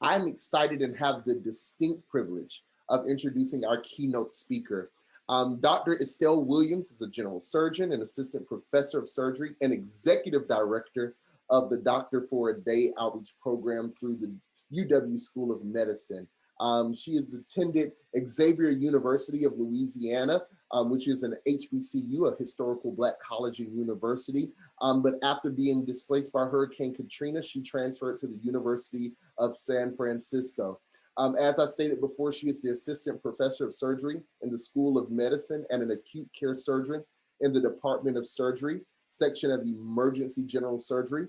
I'm excited and have the distinct privilege of introducing our keynote speaker. Dr. Estell Williams is a general surgeon and assistant professor of surgery and executive director of the Doctor for a Day outreach program through the UW School of Medicine. She has attended Xavier University of Louisiana, which is an HBCU, a historical Black college and university. But after being displaced by Hurricane Katrina, she transferred to the University of San Francisco. As I stated before, she is the assistant professor of surgery in the School of Medicine and an acute care surgeon in the Department of Surgery, section of emergency general surgery.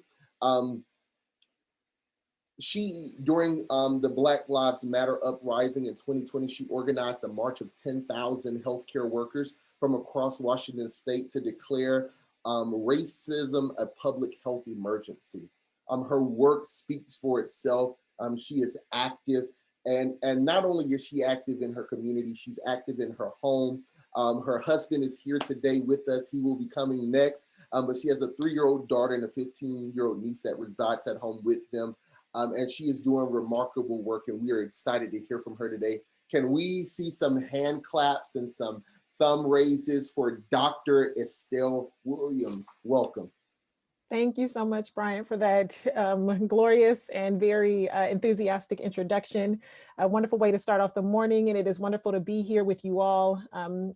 During the Black Lives Matter uprising in 2020, she organized a march of 10,000 healthcare workers from across Washington state to declare racism a public health emergency. Her work speaks for itself. She is active, and not only is she active in her community, she's active in her home. Her husband is here today with us. He will be coming next, but she has a 3-year-old daughter and a 15-year-old niece that resides at home with them. And she is doing remarkable work, and we are excited to hear from her today. Can we see some hand claps and some thumb raises for Dr. Estell Williams? Welcome. Thank you so much, Brian, for that glorious and very enthusiastic introduction. A wonderful way to start off the morning, and it is wonderful to be here with you all,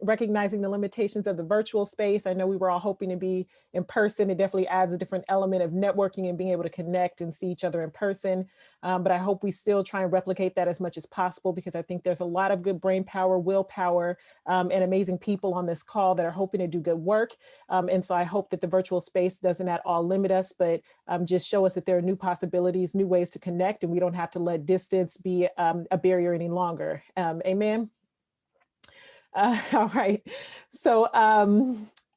recognizing the limitations of the virtual space. I know we were all hoping to be in person. It definitely adds a different element of networking and being able to connect and see each other in person. But I hope we still try and replicate that as much as possible, because I think there's a lot of good brain power, willpower, and amazing people on this call that are hoping to do good work. And so I hope that the virtual space doesn't at all limit us, but just show us that there are new possibilities, new ways to connect, and we don't have to let distance be a barrier any longer. Amen. All right. So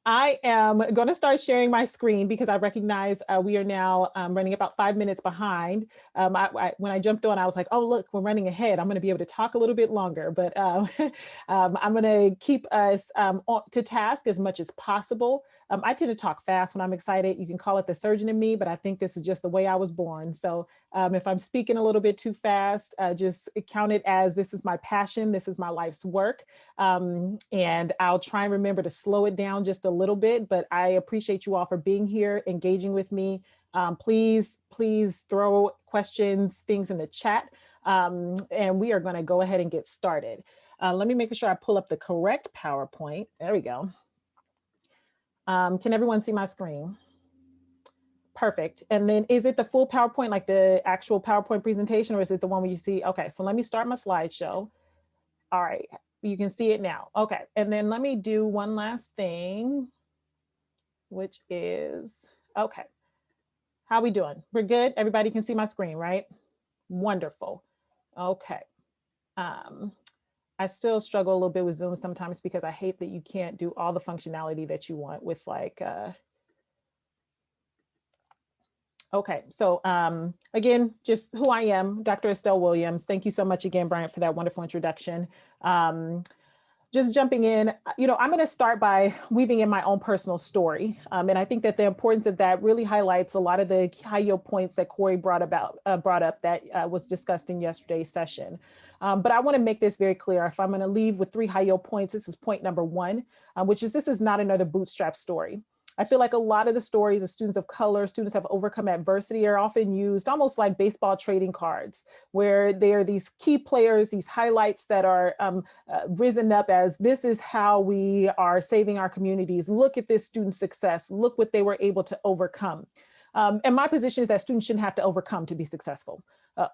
I am going to start sharing my screen because I recognize we are now running about 5 minutes behind. When I jumped on, I was like, oh, look, we're running ahead. I'm going to be able to talk a little bit longer, but I'm going to keep us to task as much as possible. I tend to talk fast when I'm excited. You can call it the surgeon in me, but I think this is just the way I was born. So if I'm speaking a little bit too fast, just count it as this is my passion. This is my life's work. And I'll try and remember to slow it down just a little bit, but I appreciate you all for being here, engaging with me. Please throw questions, things in the chat, and we are going to go ahead and get started. Let me make sure I pull up the correct PowerPoint. There we go. Can everyone see my screen? Perfect. And then is it the full PowerPoint, like the actual PowerPoint presentation, or is it the one where you see? Okay, so let me start my slideshow. All right, you can see it now. Okay, and then let me do one last thing, which is, okay. How we doing? We're good? Everybody can see my screen, right? Wonderful. Okay. I still struggle a little bit with Zoom sometimes because I hate that you can't do all the functionality that you want with like, okay, so again, just who I am, Dr. Estell Williams. Thank you so much again, Brian, for that wonderful introduction. Just jumping in, I'm going to start by weaving in my own personal story. And I think that the importance of that really highlights a lot of the high yield points that Corey brought up that was discussed in yesterday's session. But I want to make this very clear. If I'm going to leave with 3 high yield points, this is point number 1, which is this is not another bootstrap story. I feel like a lot of the stories of students of color, students have overcome adversity, are often used almost like baseball trading cards, where there are these key players, these highlights that are risen up as this is how we are saving our communities. Look at this student success. Look what they were able to overcome. And my position is that students shouldn't have to overcome to be successful.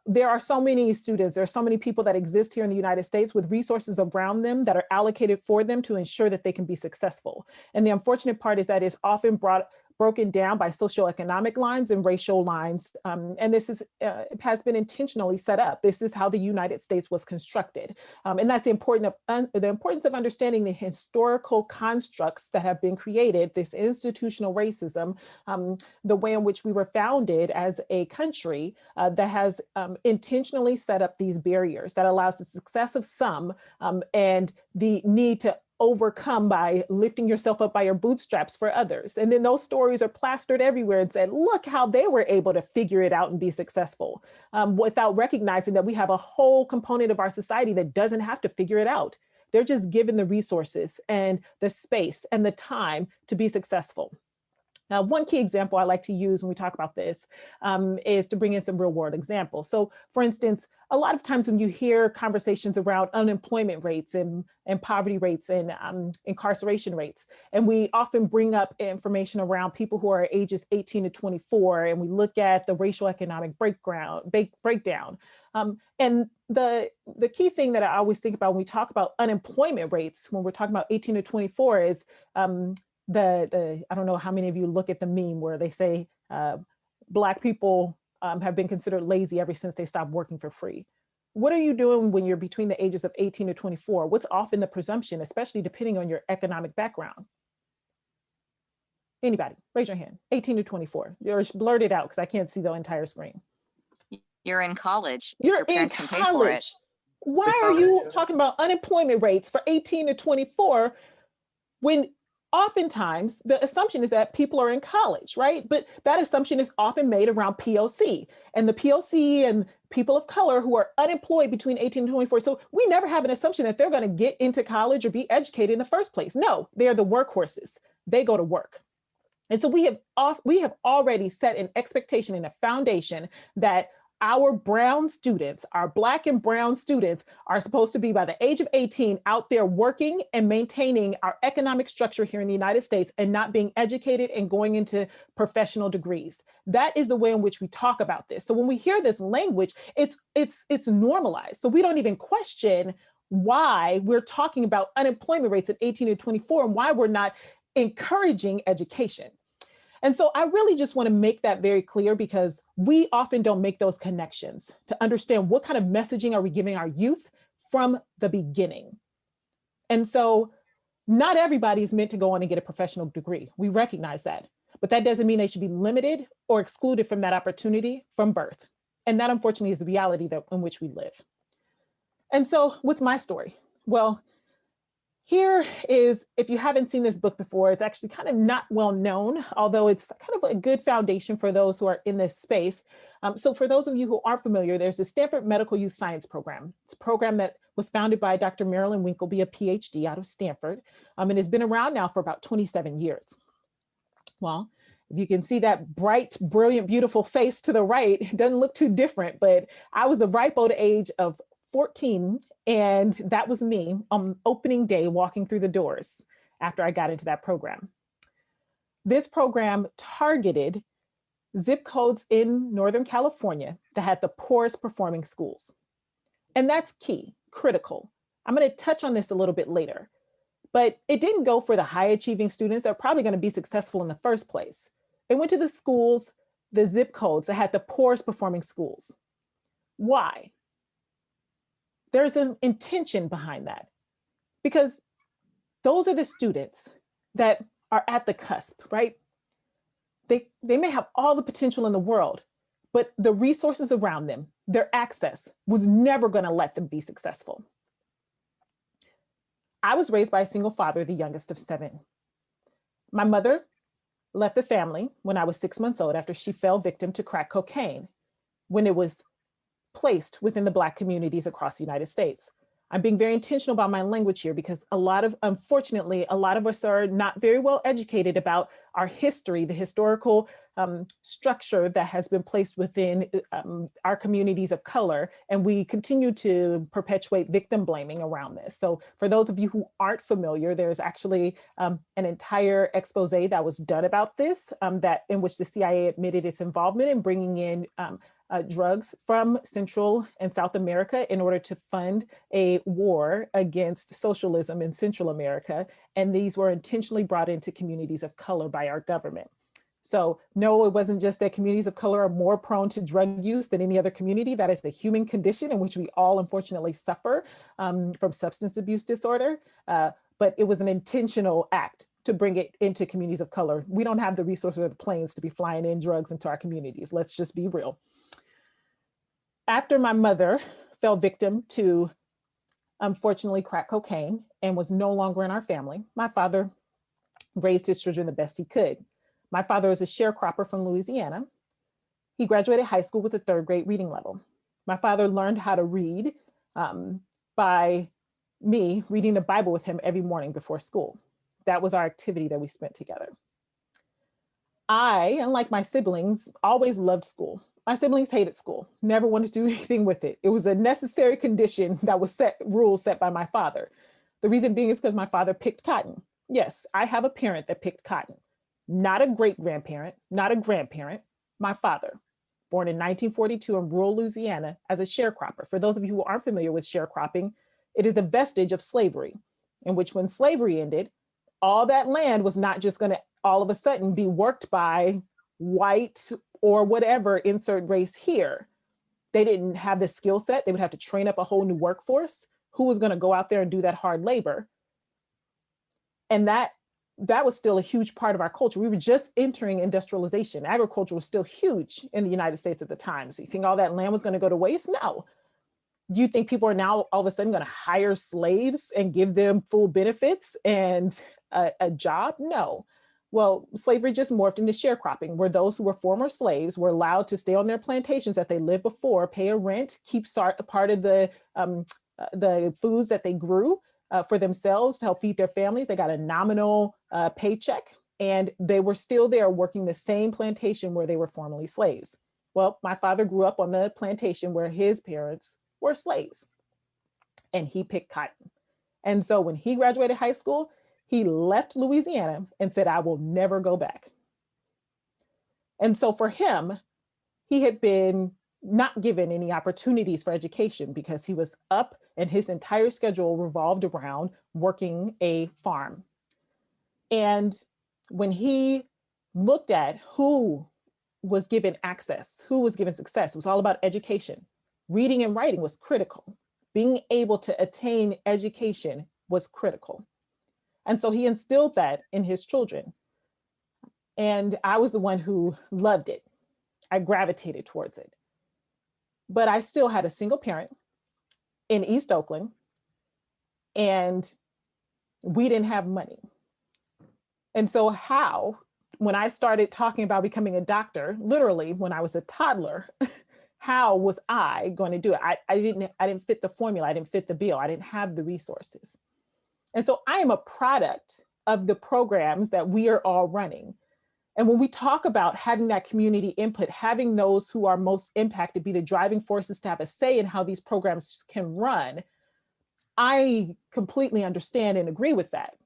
There are so many students, there are so many people that exist here in the United States with resources around them that are allocated for them to ensure that they can be successful. And the unfortunate part is that it's often broken down by socioeconomic lines and racial lines. And this has been intentionally set up. This is how the United States was constructed. And that's the importance of understanding the historical constructs that have been created, this institutional racism, the way in which we were founded as a country that has intentionally set up these barriers that allows the success of some and the need to overcome by lifting yourself up by your bootstraps for others. And then those stories are plastered everywhere and said, look how they were able to figure it out and be successful, without recognizing that we have a whole component of our society that doesn't have to figure it out. They're just given the resources and the space and the time to be successful. Now, one key example I like to use when we talk about this is to bring in some real world examples. So for instance, a lot of times when you hear conversations around unemployment rates and poverty rates and incarceration rates, and we often bring up information around people who are ages 18 to 24, and we look at the racial economic breakdown. And the key thing that I always think about when we talk about unemployment rates, when we're talking about 18 to 24 is, I don't know how many of you look at the meme where they say Black people have been considered lazy ever since they stopped working for free. What are you doing when you're between the ages of 18 to 24? What's often the presumption, especially depending on your economic background? Anybody, raise your hand. 18 to 24. You're blurted out because I can't see the entire screen. You're in college. You're in college. Why are you talking about unemployment rates for 18 to 24 when oftentimes the assumption is that people are in college, right? But that assumption is often made around POC, and the POC and people of color who are unemployed between 18 and 24. So we never have an assumption that they're going to get into college or be educated in the first place. No, they are the workhorses. They go to work. And so we have already set an expectation and a foundation that our brown students, our Black and brown students, are supposed to be by the age of 18 out there working and maintaining our economic structure here in the United States and not being educated and going into professional degrees. That is the way in which we talk about this. So when we hear this language, it's normalized. So we don't even question why we're talking about unemployment rates at 18 to 24 and why we're not encouraging education. And so I really just want to make that very clear because we often don't make those connections to understand what kind of messaging are we giving our youth from the beginning. And so not everybody is meant to go on and get a professional degree. We recognize that, but that doesn't mean they should be limited or excluded from that opportunity from birth. And that unfortunately is the reality in which we live. And so what's my story? Well, here is, if you haven't seen this book before, it's actually kind of not well known, although it's kind of a good foundation for those who are in this space. So for those of you who aren't familiar, there's the Stanford Medical Youth Science Program. It's a program that was founded by Dr. Marilyn Winkleby, a PhD out of Stanford, and has been around now for about 27 years. Well, if you can see that bright, brilliant, beautiful face to the right, it doesn't look too different, but I was the ripe old age of 14, and that was me on opening day walking through the doors after I got into that program. This program targeted zip codes in Northern California that had the poorest performing schools. And that's key, critical. I'm going to touch on this a little bit later, but it didn't go for the high achieving students that are probably going to be successful in the first place. It went to the schools, the zip codes that had the poorest performing schools. Why? There's an intention behind that because those are the students that are at the cusp, right? They may have all the potential in the world, but the resources around them, their access was never going to let them be successful. I was raised by a single father, the youngest of 7. My mother left the family when I was 6 months old after she fell victim to crack cocaine when it was placed within the Black communities across the United States. I'm being very intentional about my language here because unfortunately, a lot of us are not very well educated about our history, the historical structure that has been placed within our communities of color. And we continue to perpetuate victim blaming around this. So for those of you who aren't familiar, there's actually an entire expose that was done about this, in which the CIA admitted its involvement in bringing in drugs from Central and South America in order to fund a war against socialism in Central America. And these were intentionally brought into communities of color by our government. So no, it wasn't just that communities of color are more prone to drug use than any other community. That is the human condition in which we all unfortunately suffer from substance abuse disorder. But it was an intentional act to bring it into communities of color. We don't have the resources or the planes to be flying in drugs into our communities. Let's just be real. After my mother fell victim to unfortunately crack cocaine and was no longer in our family. My father raised his children the best he could. My father is a sharecropper from Louisiana. He graduated high school with a third grade reading level. My father learned how to read by me reading the Bible with him every morning before school. That was our activity that we spent together. I, unlike my siblings, always loved school. My siblings hated school, never wanted to do anything with it. It was a necessary condition that was rules set by my father. The reason being is because my father picked cotton. Yes, I have a parent that picked cotton. Not a great grandparent, not a grandparent, my father, born in 1942 in rural Louisiana as a sharecropper. For those of you who aren't familiar with sharecropping, it is the vestige of slavery, in which when slavery ended, all that land was not just going to all of a sudden be worked by white or whatever, insert race here. They didn't have the skill set. They would have to train up a whole new workforce. Who was going to go out there and do that hard labor? And that was still a huge part of our culture. We were just entering industrialization. Agriculture was still huge in the United States at the time. So you think all that land was going to go to waste? No. Do you think people are now all of a sudden going to hire slaves and give them full benefits and a job? No. Well, slavery just morphed into sharecropping, where those who were former slaves were allowed to stay on their plantations that they lived before, pay a rent, keep part of the foods that they grew for themselves to help feed their families. They got a nominal paycheck, and they were still there working the same plantation where they were formerly slaves. Well, my father grew up on the plantation where his parents were slaves, and he picked cotton. And so when he graduated high school, he left Louisiana and said, I will never go back. And so for him, he had been not given any opportunities for education because he was up and his entire schedule revolved around working a farm. And when he looked at who was given access, who was given success, it was all about education. Reading and writing was critical. Being able to attain education was critical. And so he instilled that in his children. And I was the one who loved it. I gravitated towards it. But I still had a single parent in East Oakland, and we didn't have money. And so when I started talking about becoming a doctor, literally when I was a toddler, how was I going to do it? I didn't fit the formula. I didn't fit the bill. I didn't have the resources. And so I am a product of the programs that we are all running. And when we talk about having that community input, having those who are most impacted be the driving forces to have a say in how these programs can run, I completely understand and agree with that,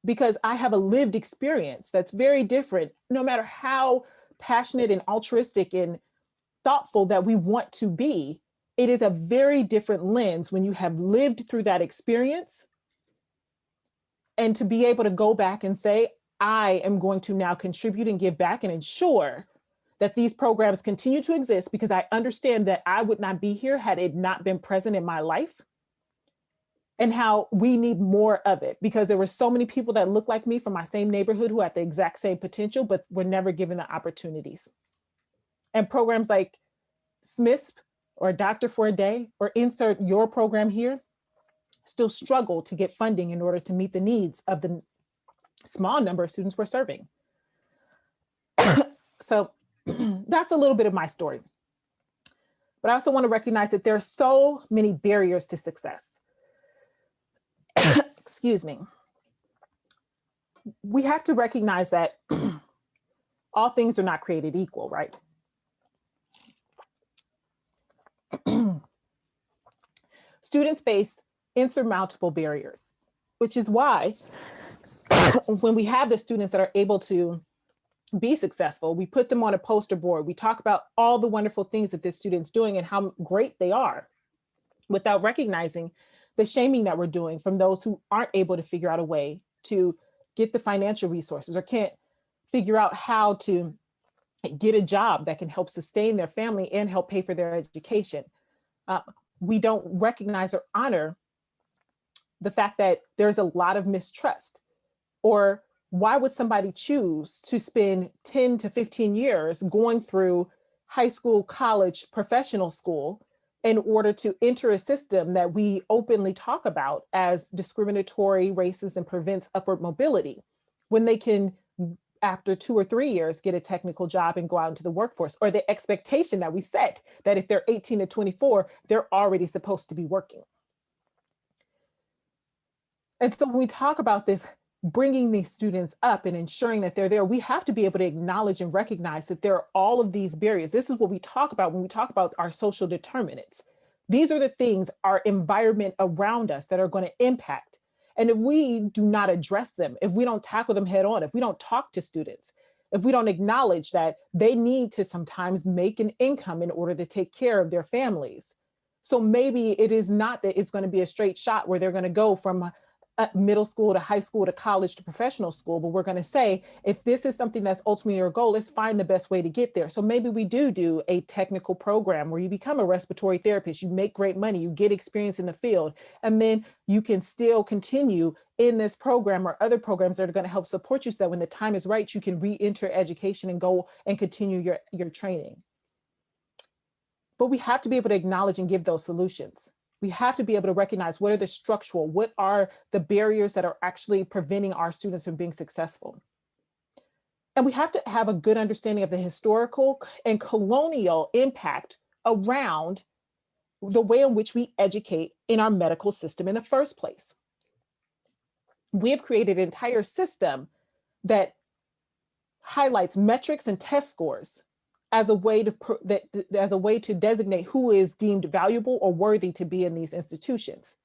because I have a lived experience that's very different. No matter how passionate and altruistic and thoughtful that we want to be, it is a very different lens when you have lived through that experience. And to be able to go back and say, I am going to now contribute and give back and ensure that these programs continue to exist, because I understand that I would not be here had it not been present in my life, and how we need more of it, because there were so many people that look like me from my same neighborhood who had the exact same potential, but were never given the opportunities. And programs like SMISP or Doctor for a Day, or insert your program here, still struggle to get funding in order to meet the needs of the small number of students we're serving. So that's a little bit of my story. But I also want to recognize that there are so many barriers to success. Excuse me. We have to recognize that all things are not created equal, right? Students face insurmountable barriers, which is why when we have the students that are able to be successful, we put them on a poster board. We talk about all the wonderful things that this student's doing and how great they are, without recognizing the shaming that we're doing from those who aren't able to figure out a way to get the financial resources or can't figure out how to get a job that can help sustain their family and help pay for their education. We don't recognize or honor the fact that there's a lot of mistrust. Or why would somebody choose to spend 10 to 15 years going through high school, college, professional school, in order to enter a system that we openly talk about as discriminatory, racist, and prevents upward mobility, when they can, after 2 or 3 years, get a technical job and go out into the workforce, or the expectation that we set that if they're 18 to 24, they're already supposed to be working. And so when we talk about this, bringing these students up and ensuring that they're there, we have to be able to acknowledge and recognize that there are all of these barriers. This is what we talk about when we talk about our social determinants. These are the things, our environment around us, that are going to impact. And if we do not address them, if we don't tackle them head on, if we don't talk to students, if we don't acknowledge that they need to sometimes make an income in order to take care of their families. So maybe it is not that it's going to be a straight shot where they're going to go from middle school to high school to college to professional school, but we're going to say, if this is something that's ultimately your goal, let's find the best way to get there. So maybe we do a technical program where you become a respiratory therapist, you make great money, you get experience in the field, and then you can still continue in this program or other programs that are going to help support you so that when the time is right, you can re-enter education and go and continue your training. But we have to be able to acknowledge and give those solutions. We have to be able to recognize what are the structural, what are the barriers that are actually preventing our students from being successful. And we have to have a good understanding of the historical and colonial impact around the way in which we educate in our medical system in the first place. We have created an entire system that highlights metrics and test scores as a way to designate who is deemed valuable or worthy to be in these institutions.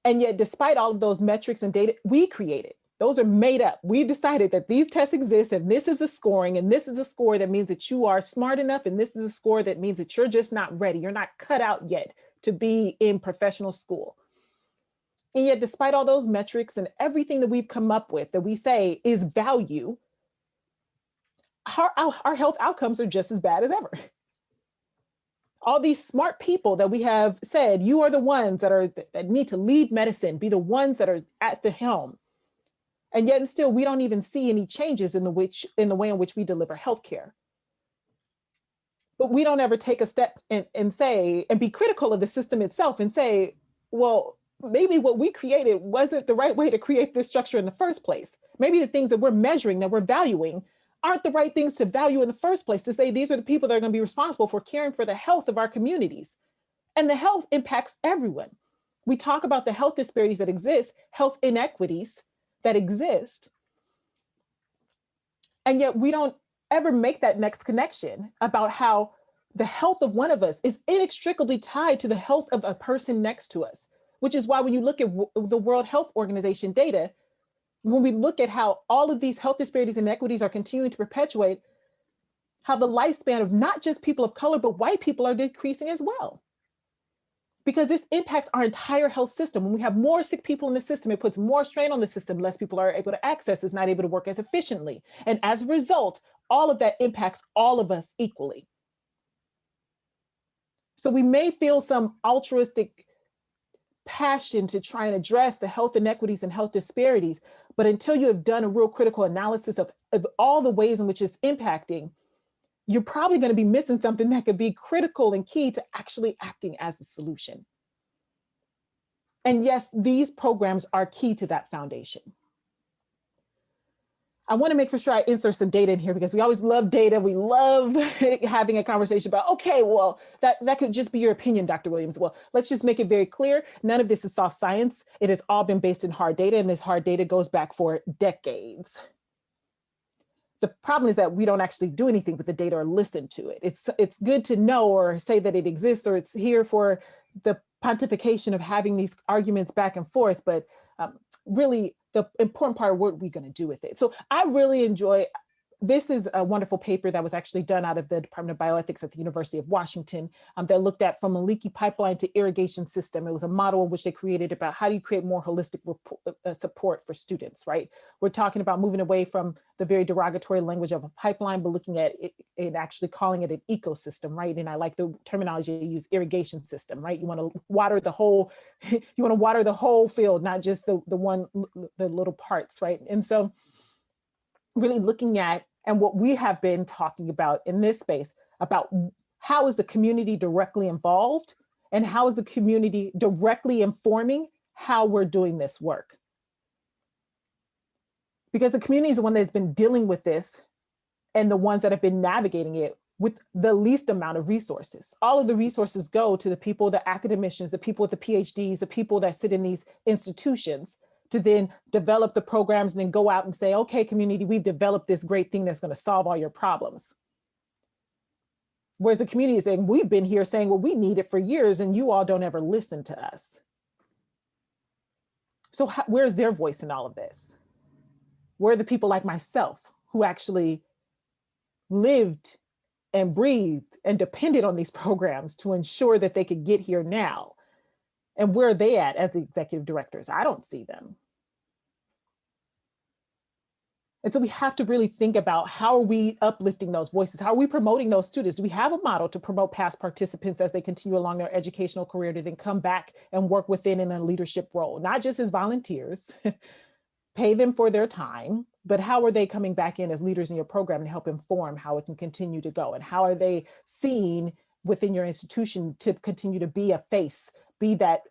And yet, despite all of those metrics and data we created, those are made up. We decided that these tests exist, and this is a scoring, and this is a score that means that you are smart enough, and this is a score that means that you're just not ready. You're not cut out yet to be in professional school. And yet, despite all those metrics and everything that we've come up with that we say is value, our health outcomes are just as bad as ever. All these smart people that we have said, you are the ones that need to lead medicine, be the ones that are at the helm. And yet and still, we don't even see any changes in the way in which we deliver healthcare. But we don't ever take a step and say, and be critical of the system itself and say, well, maybe what we created wasn't the right way to create this structure in the first place. Maybe the things that we're measuring, that we're valuing, aren't the right things to value in the first place, to say these are the people that are going to be responsible for caring for the health of our communities. And the health impacts everyone. We talk about the health disparities that exist, health inequities that exist, and yet we don't ever make that next connection about how the health of one of us is inextricably tied to the health of a person next to us, which is why when you look at the World Health Organization data, when we look at how all of these health disparities and inequities are continuing to perpetuate, how the lifespan of not just people of color, but white people are decreasing as well. Because this impacts our entire health system. When we have more sick people in the system, it puts more strain on the system. Less people are able to access, is not able to work as efficiently. And as a result, all of that impacts all of us equally. So we may feel some altruistic passion to try and address the health inequities and health disparities, but until you have done a real critical analysis of all the ways in which it's impacting, you're probably going to be missing something that could be critical and key to actually acting as the solution. And yes, these programs are key to that foundation. I want to make sure I insert some data in here because we always love data. We love having a conversation about, okay, well, that could just be your opinion, Dr. Williams. Well, let's just make it very clear. None of this is soft science. It has all been based in hard data, and this hard data goes back for decades. The problem is that we don't actually do anything with the data or listen to it. It's good to know or say that it exists, or it's here for the pontification of having these arguments back and forth, but really the important part of what we're going to do with it. So I really enjoy, this is a wonderful paper that was actually done out of the Department of Bioethics at the University of Washington that looked at from a leaky pipeline to irrigation system. It was a model in which they created about how do you create more holistic support for students, right? We're talking about moving away from the very derogatory language of a pipeline, but looking at it and actually calling it an ecosystem, right? And I like the terminology you use, irrigation system, right? You want to water the whole, you want to water the whole field, not just the little parts, right? And so really looking at, and what we have been talking about in this space, about how is the community directly involved? And how is the community directly informing how we're doing this work? Because the community is the one that's been dealing with this and the ones that have been navigating it with the least amount of resources. All of the resources go to the people, the academicians, the people with the PhDs, the people that sit in these institutions to then develop the programs and then go out and say, okay, community, we've developed this great thing that's going to solve all your problems. Whereas the community is saying, we've been here saying what we needed for years and you all don't ever listen to us. So where's their voice in all of this? Where are the people like myself who actually lived and breathed and depended on these programs to ensure that they could get here now? And where are they at as the executive directors? I don't see them. And so we have to really think about, how are we uplifting those voices? How are we promoting those students? Do we have a model to promote past participants as they continue along their educational career to then come back and work within in a leadership role, not just as volunteers, pay them for their time, but how are they coming back in as leaders in your program to help inform how it can continue to go? And how are they seen within your institution to continue to be a face, be that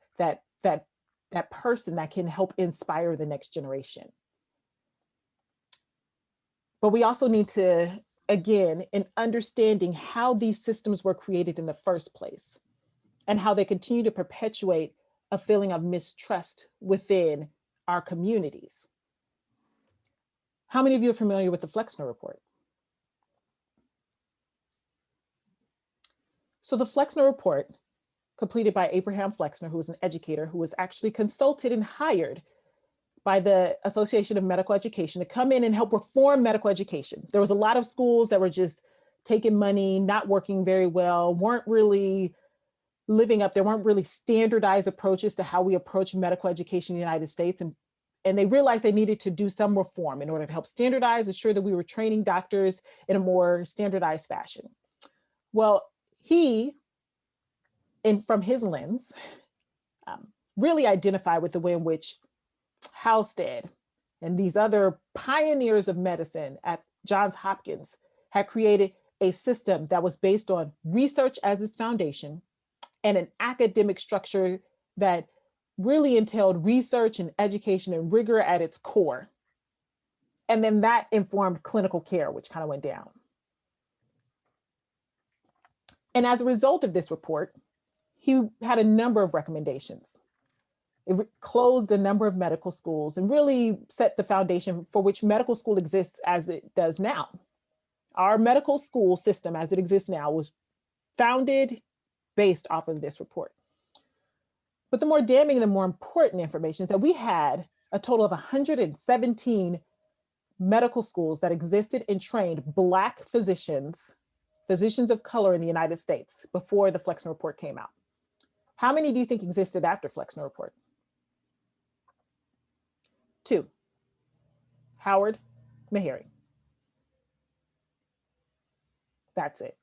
person that can help inspire the next generation? But we also need to, again, in understanding how these systems were created in the first place and how they continue to perpetuate a feeling of mistrust within our communities. How many of you are familiar with the Flexner Report? So the Flexner Report, completed by Abraham Flexner, who was an educator who was actually consulted and hired by the Association of Medical Education to come in and help reform medical education. There was a lot of schools that were just taking money, not working very well, weren't really living up. There weren't really standardized approaches to how we approach medical education in the United States. And they realized they needed to do some reform in order to help standardize, ensure that we were training doctors in a more standardized fashion. Well, he, from his lens, really identified with the way in which Halstead and these other pioneers of medicine at Johns Hopkins had created a system that was based on research as its foundation and an academic structure that really entailed research and education and rigor at its core. And then that informed clinical care, which kind of went down. And as a result of this report, he had a number of recommendations. It closed a number of medical schools and really set the foundation for which medical school exists as it does now. Our medical school system as it exists now was founded based off of this report. But the more damning and the more important information is that we had a total of 117 medical schools that existed and trained Black physicians of color in the United States before the Flexner Report came out. How many do you think existed after Flexner Report? 2. Howard, Meharry. That's it.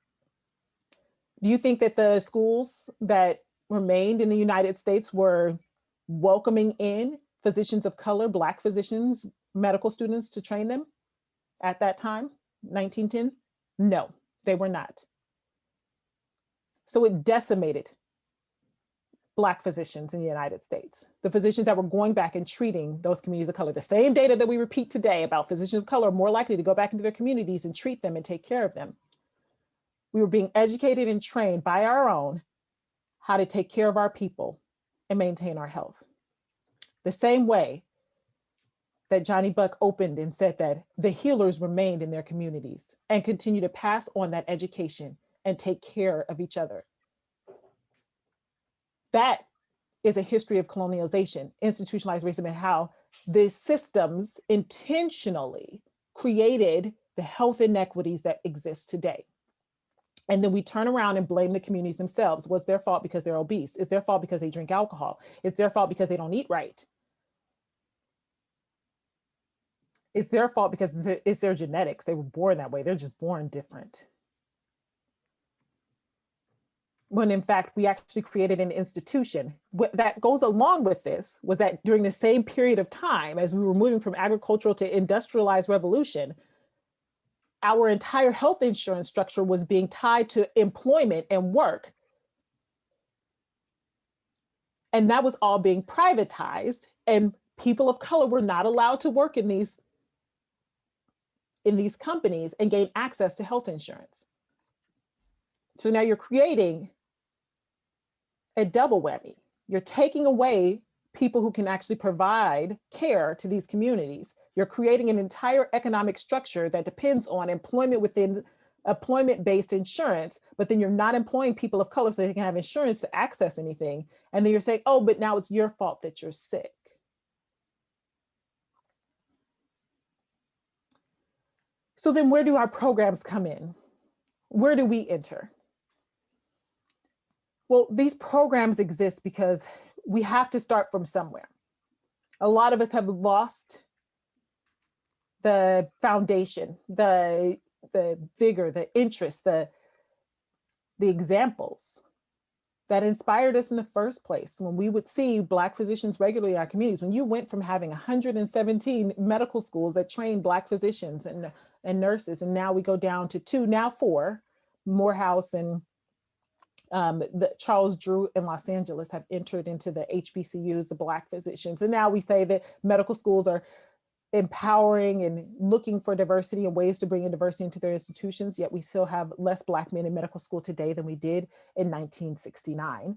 Do you think that the schools that remained in the United States were welcoming in physicians of color, Black physicians, medical students to train them at that time, 1910? No, they were not. So it decimated Black physicians in the United States, the physicians that were going back and treating those communities of color. The same data that we repeat today about physicians of color are more likely to go back into their communities and treat them and take care of them. We were being educated and trained by our own how to take care of our people and maintain our health. The same way that Johnny Buck opened and said that the healers remained in their communities and continue to pass on that education and take care of each other. That is a history of colonialization, institutionalized racism, and how the systems intentionally created the health inequities that exist today. And then we turn around and blame the communities themselves. What's their fault because they're obese? It's their fault because they drink alcohol. It's their fault because they don't eat right. It's their fault because it's their genetics. They were born that way. They're just born different. When in fact, we actually created an institution. What that goes along with this was that during the same period of time as we were moving from agricultural to industrialized revolution, our entire health insurance structure was being tied to employment and work. And that was all being privatized, and people of color were not allowed to work in these companies and gain access to health insurance. So now you're creating a double whammy. You're taking away people who can actually provide care to these communities. You're creating an entire economic structure that depends on employment within employment-based insurance, but then you're not employing people of color so they can have insurance to access anything. And then you're saying, oh, but now it's your fault that you're sick. So then where do our programs come in? Where do we enter? Well, these programs exist because we have to start from somewhere. A lot of us have lost the foundation, the vigor, the interest, the examples that inspired us in the first place. When we would see Black physicians regularly in our communities, when you went from having 117 medical schools that train Black physicians and nurses, and now we go down to 2, now 4, Morehouse and the Charles Drew in Los Angeles have entered into the HBCUs, the Black physicians. And now we say that medical schools are empowering and looking for diversity and ways to bring in diversity into their institutions, yet we still have less Black men in medical school today than we did in 1969.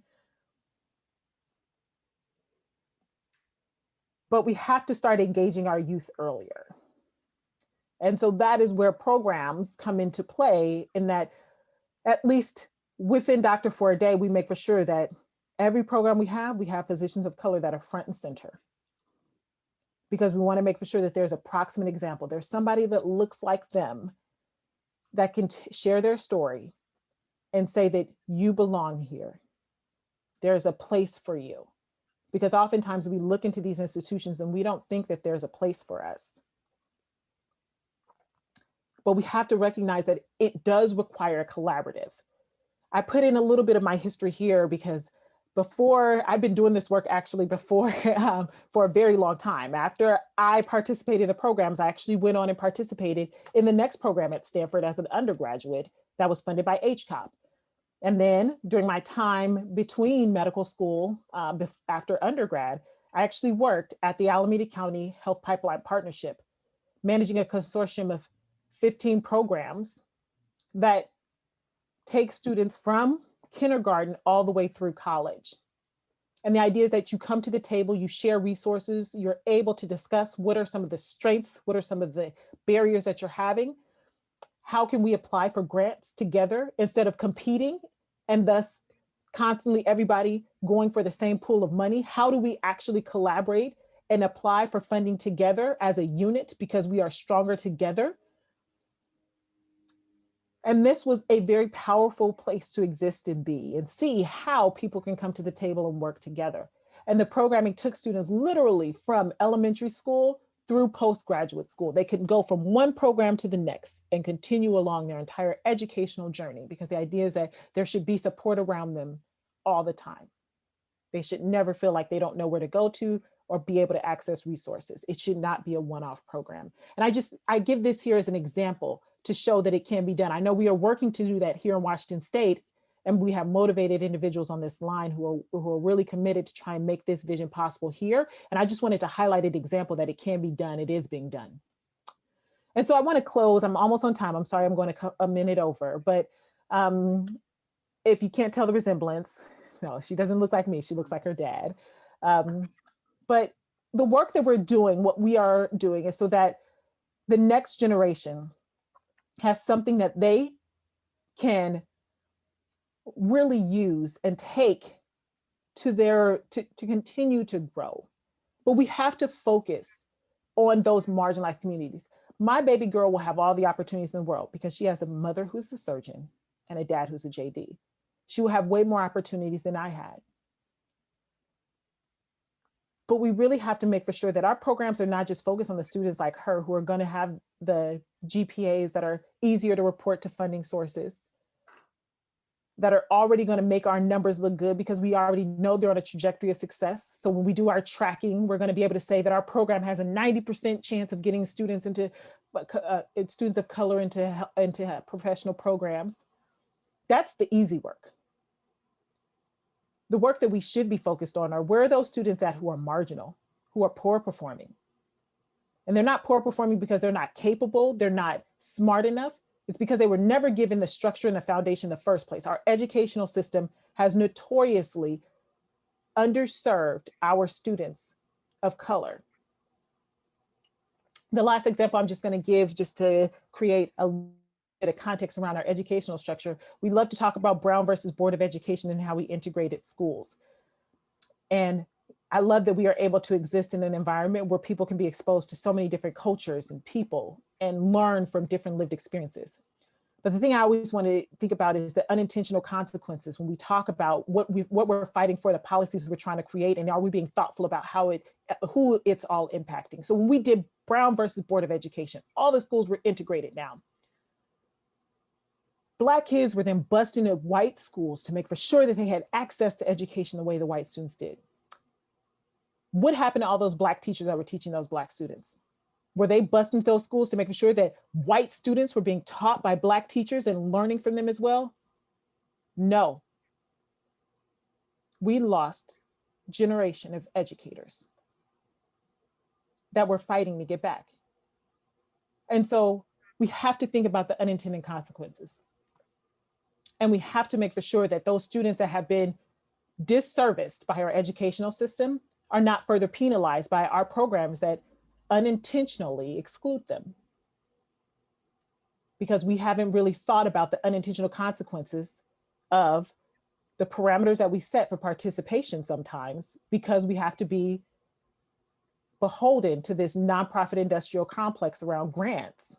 But we have to start engaging our youth earlier. And so that is where programs come into play, in that at least within Doctor for a Day, we make for sure that every program we have physicians of color that are front and center, because we want to make for sure that there's a proximate example. There's somebody that looks like them that can share their story and say that you belong here. There's a place for you. Because oftentimes we look into these institutions and we don't think that there's a place for us. But we have to recognize that it does require a collaborative. I put in a little bit of my history here because I've been doing this work actually before for a very long time. After I participated in the programs, I actually went on and participated in the next program at Stanford as an undergraduate that was funded by HCOP. And then during my time between medical school, after undergrad, I actually worked at the Alameda County Health Pipeline Partnership, managing a consortium of 15 programs that take students from kindergarten all the way through college. And the idea is that you come to the table, you share resources, you're able to discuss what are some of the strengths, what are some of the barriers that you're having, how can we apply for grants together instead of competing and thus constantly everybody going for the same pool of money? How do we actually collaborate and apply for funding together as a unit because we are stronger together? And this was a very powerful place to exist and be and see how people can come to the table and work together. And the programming took students literally from elementary school through postgraduate school. They could go from one program to the next and continue along their entire educational journey, because the idea is that there should be support around them all the time. They should never feel like they don't know where to go to or be able to access resources. It should not be a one-off program. And I give this here as an example to show that it can be done. I know we are working to do that here in Washington State, and we have motivated individuals on this line who are really committed to try and make this vision possible here. And I just wanted to highlight an example that it can be done. It is being done. And so I want to close. I'm almost on time. I'm sorry, I'm going to a minute over. But if you can't tell the resemblance, no, she doesn't look like me. She looks like her dad. But the work that we're doing, what we are doing is so that the next generation has something that they can really use and take to to continue to grow. But we have to focus on those marginalized communities. My baby girl will have all the opportunities in the world because she has a mother who's a surgeon and a dad who's a JD. She will have way more opportunities than I had. But we really have to make for sure that our programs are not just focused on the students like her who are going to have the GPAs that are easier to report to funding sources, that are already going to make our numbers look good because we already know they're on a trajectory of success. So when we do our tracking, we're going to be able to say that our program has a 90% chance of getting students into students of color into professional programs. That's the easy work. The work that we should be focused on are where are those students at who are marginal, who are poor performing. And they're not poor performing because they're not capable, they're not smart enough. It's because they were never given the structure and the foundation in the first place. Our educational system has notoriously underserved our students of color. The last example I'm just going to give, just to create a bit of context around our educational structure, we love to talk about Brown versus Board of Education and how we integrated schools. And I love that we are able to exist in an environment where people can be exposed to so many different cultures and people and learn from different lived experiences. But the thing I always want to think about is the unintentional consequences when we talk about what we're fighting for, the policies we're trying to create, and are we being thoughtful about who it's all impacting. So when we did Brown versus Board of Education, all the schools were integrated now. Black kids were then busting at white schools to make for sure that they had access to education the way the white students did. What happened to all those Black teachers that were teaching those Black students? Were they busting those schools to make sure that white students were being taught by Black teachers and learning from them as well? No. We lost a generation of educators that we're fighting to get back. And so we have to think about the unintended consequences. And we have to make for sure that those students that have been disserviced by our educational system are not further penalized by our programs that unintentionally exclude them. Because we haven't really thought about the unintentional consequences of the parameters that we set for participation sometimes, because we have to be beholden to this nonprofit industrial complex around grants,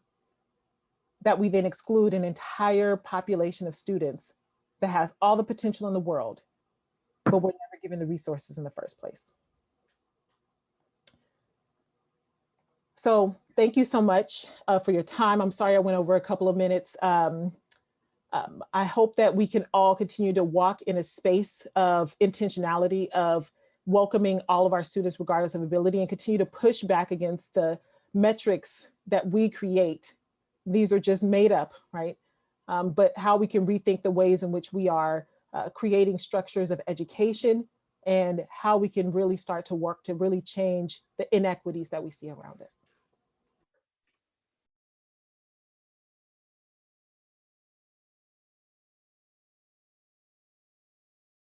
that we then exclude an entire population of students that has all the potential in the world, but were never given the resources in the first place. So thank you so much for your time. I'm sorry I went over a couple of minutes. I hope that we can all continue to walk in a space of intentionality, of welcoming all of our students regardless of ability, and continue to push back against the metrics that we create. These are just made up, right? But how we can rethink the ways in which we are creating structures of education, and how we can really start to work to really change the inequities that we see around us.